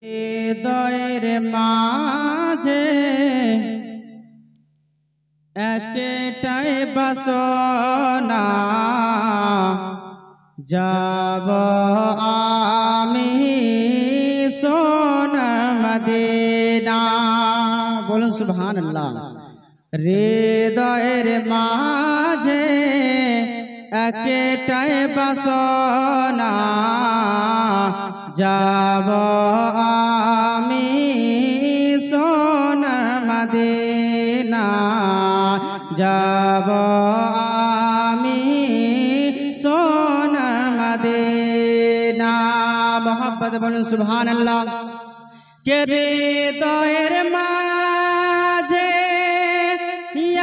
হৃদয়ের মাঝে একটাই বাসনা, যাব আমি সোনার মদিনা। বলুন সুবহানাল্লাহ। হৃদয়ের মাঝে একটাই বাসনা, যাব আমি সোনার মদিনা, যাব আমি সোনার মদিনা। মোহাম্মদ বলুন সুবহানাল্লাহ। কে হৃদয়ের মাঝে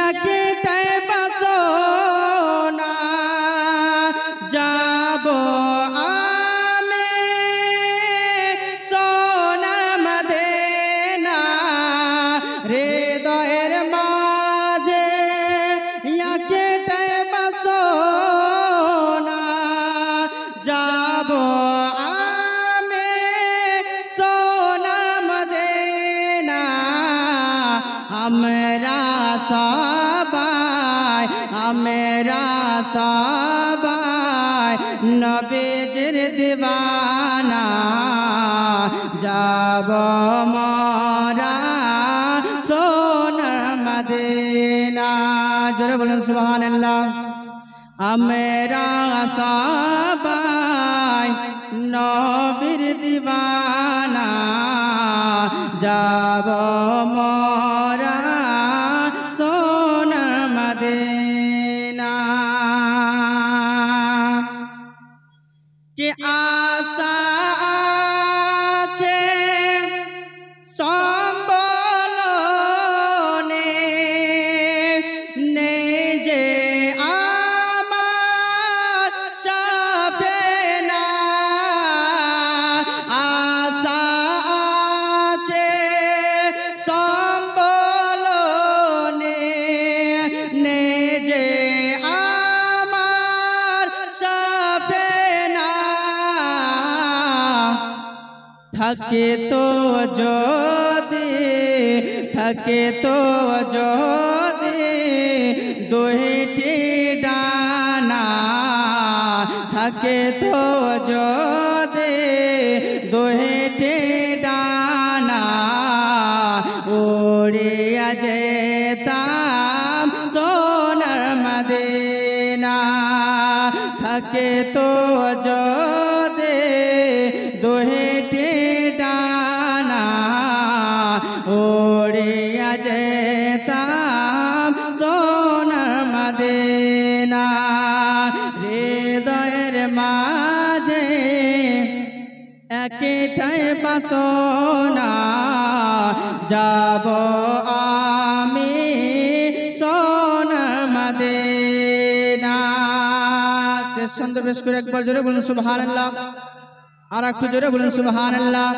একটাই বাসনা, যাব আমি সোনার মদিনা। হৃদয়ের মাঝে একটাই বাসনা, যাব আমি সোনার মদিনা। আমরা সবাই নবীজির দিওয়ানা, যাব মোরা সোনার মদিনা। জোরে বলুন সুবহানাল্লাহ। আমরা সবাই নবীর দিওয়ানা, যাব মোরা সোনার মদিনা। কে আশা আছে সম্বল নেই যে আমার সাফেনা। আশা আছে সম্বল নেই যে আমার সাফেনা। থাকে তো যদি দুইটি ডানা, থাকে তো যদি দুইটি ডানা, উড়িয়া যেতাম সোনার মদিনা। থাকে তো যদি দুইটি ডানা, উড়িয়া যেতাম সোনার মদিনা। হৃদয়ের মাঝে একটাই বাসনা, যাব আমি সোনার মদিনা। শেষ ছন্দ বেশ করে একবার জোরে বলুন সুবহানাল্লাহ। আর একটু জোরে বলুন সুবহানাল্লাহ।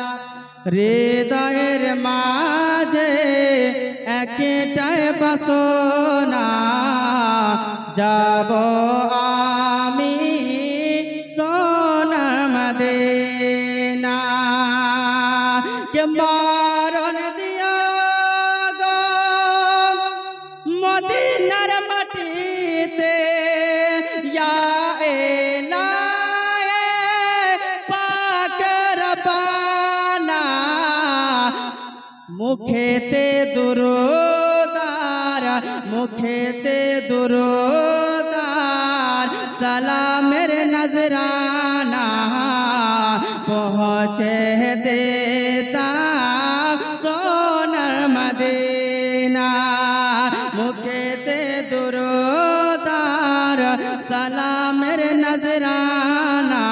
হৃদয়ের মাঝে একটাই বাসনা, যাব আমি সোনার মদিনা। কে মরণ দিও গো মদিনার মাটিতে, ইয়া ইলাহি পাক রব্বানা। মুখেতে দুরুদার সালামের নজরানা, পৌঁছে দেতাম সোনার মদিনা। মুখেতে দুরুদার সালামের নজরানা,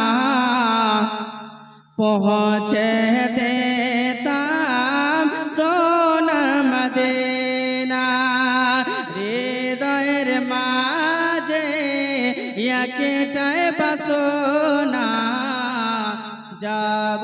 পৌঁছে দেতাম সোনার মদিনা। হৃদয়ের মাঝে একটাই বাসনা, যাব